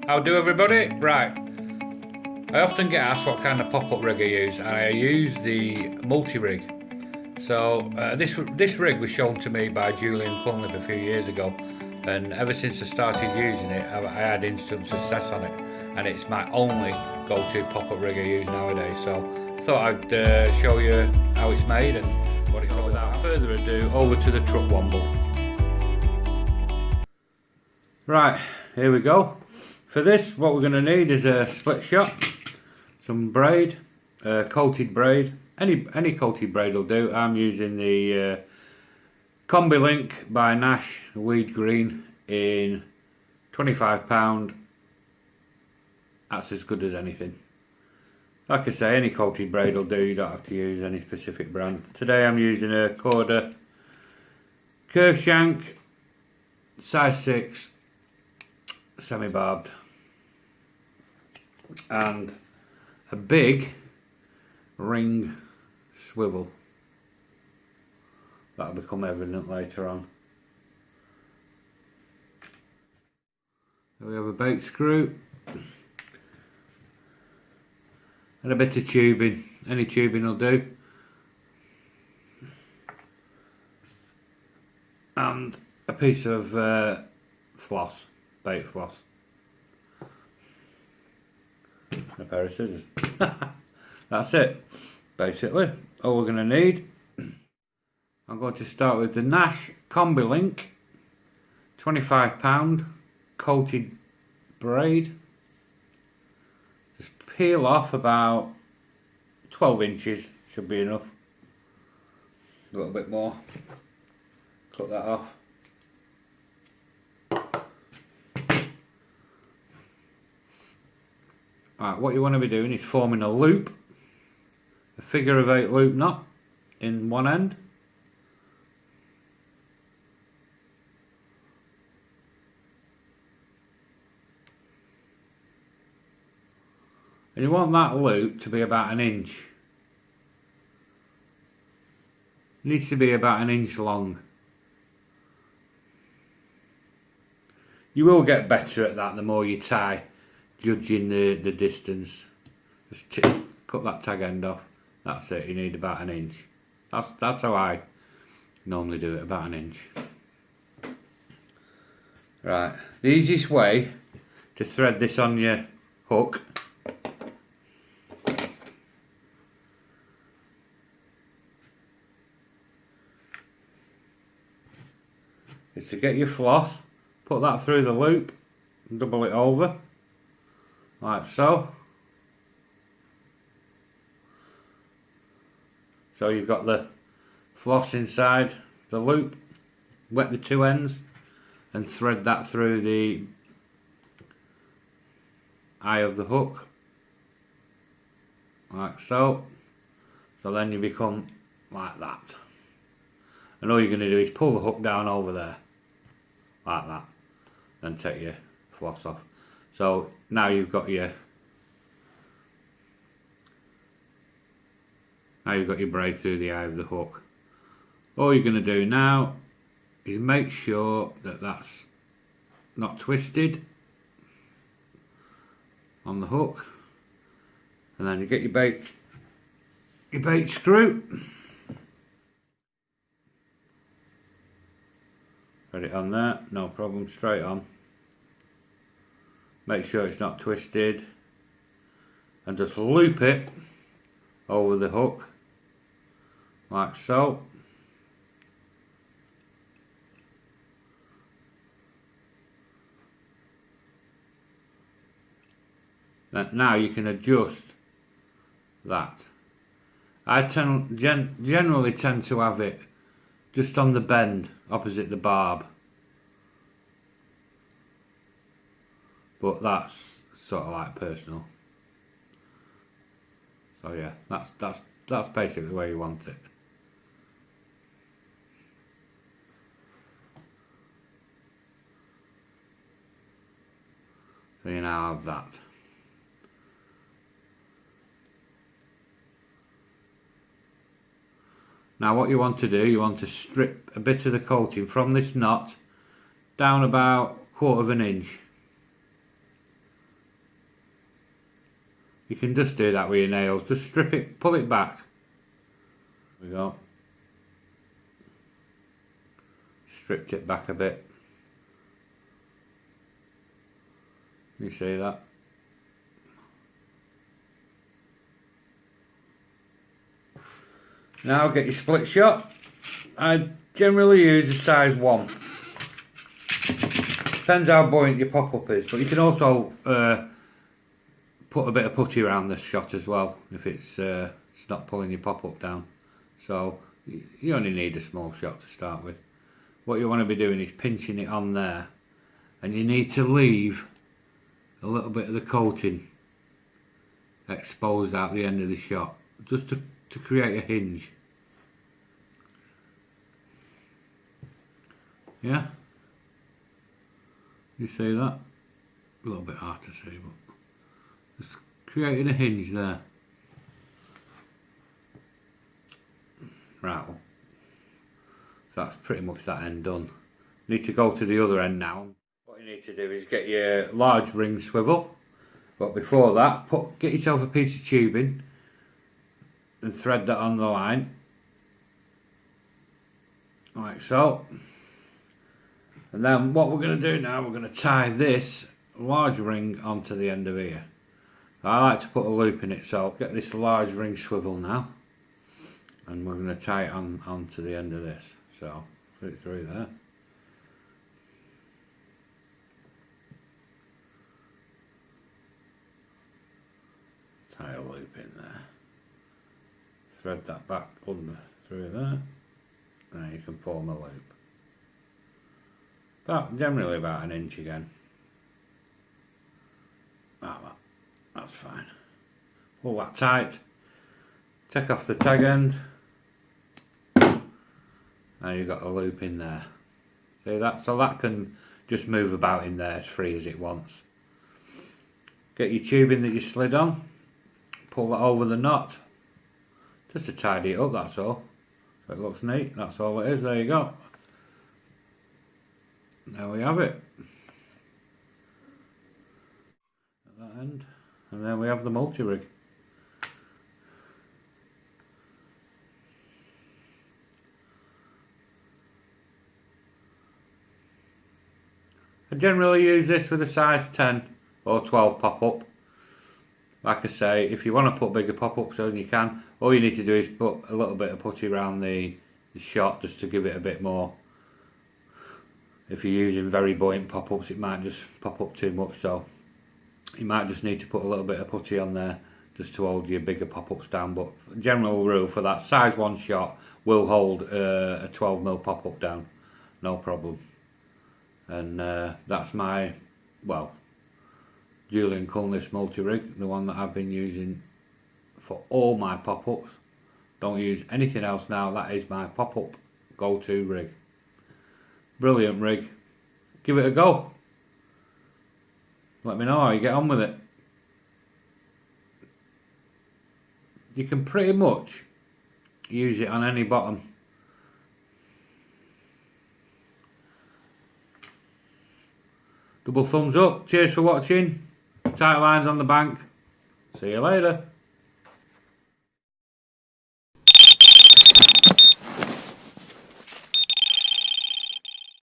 How do everybody? Right. I often get asked what kind of pop-up rig I use, and I use the multi-rig. So this rig was shown to me by Julian Cunliffe a few years ago, and ever since I started using it, I had instant success on it, and it's my only go-to pop-up rig I use nowadays. So I thought I'd show you how it's made and what it's all about. Without further ado, over to the truck womble. Right, here we go. For this, what we're going to need is a split shot, some braid, coated braid. Any coated braid will do. I'm using the Combi Link by Nash Weed Green in £25. That's as good as anything. Like I say, any coated braid will do. You don't have to use any specific brand. Today I'm using a Corda curved shank, size 6, semi-barbed, and a big ring swivel. That'll become evident later on. So we have a bait screw and a bit of tubing. Any tubing will do. And a piece of floss, bait floss. A pair of scissors. That's it, basically. All we're going to need. I'm going to start with the Nash Combi Link, £25 coated braid. Just peel off about 12 inches, should be enough. A little bit more. Cut that off. Right, what you want to be doing is forming a loop, a figure of 8 loop knot in one end. And you want that loop to be about 1 inch. It needs to be about 1 inch long. You will get better at that the more you tie, judging the distance. Just cut that tag end off. That's it, you need about 1 inch. That's how I normally do it, about 1 inch. Right, the easiest way to thread this on your hook is to get your floss, put that through the loop, and double it over, like so. So you've got the floss inside the loop, wet the two ends, and thread that through the eye of the hook, like so. So then you become like that. And all you're going to do is pull the hook down over there, like that, and take your floss off. So now you've got your braid through the eye of the hook. All you're going to do now is make sure that that's not twisted on the hook, and then you get your bait screw. Put it on there, no problem, straight on. Make sure it's not twisted, and just loop it over the hook, like so. And now you can adjust that. I generally tend to have it just on the bend opposite the barb, but that's sort of like personal. So yeah, that's basically where you want it. So you now have that. Now what you want to do, you want to strip a bit of the coating from this knot down about 1/4 inch. you can just do that with your nails. Just strip it, pull it back. There we go. Stripped it back a bit. You see that? Now get your split shot. I generally use a size 1. Depends how buoyant your pop-up is, but you can also put a bit of putty around this shot as well if it's not pulling your pop-up down. So you only need a small shot to start with. What you want to be doing is pinching it on there, and you need to leave a little bit of the coating exposed at the end of the shot, just to create a hinge. Yeah? You see that? A little bit hard to see, but just creating a hinge there. Right, well, so that's pretty much that end done. You need to go to the other end now. What you need to do is get your large ring swivel, but before that, get yourself a piece of tubing and thread that on the line, like so. And then what we're going to do now, we're going to tie this large ring onto the end of here. I like to put a loop in it, so I'll get this large ring swivel now, and we're going to tie it onto the end of this. So put it through there. Tie a loop in there. Thread that back under through there, and you can form a loop. Generally about an inch again. That's fine. Pull that tight. Take off the tag end. Now you've got a loop in there. See that? So that can just move about in there as free as it wants. Get your tubing that you slid on. Pull that over the knot. Just to tidy it up, that's all. So it looks neat. That's all it is. There you go. There we have it. At that end. And then we have the multi-rig. I generally use this with a size 10 or 12 pop-up. Like I say, if you want to put bigger pop-ups on, you can. All you need to do is put a little bit of putty around the shot just to give it a bit more. If you're using very buoyant pop-ups, it might just pop up too much, so you might just need to put a little bit of putty on there just to hold your bigger pop-ups down. But general rule for that size 1 shot will hold a 12mm pop-up down, no problem. And that's my, well, Julian Cullis multi-rig, the one that I've been using for all my pop-ups. Don't use anything else now. That is my pop-up go-to rig. Brilliant rig. Give it a go. Let me know how you get on with it. You can pretty much use it on any bottom. Double thumbs up. Cheers for watching. Tight lines on the bank. See you later.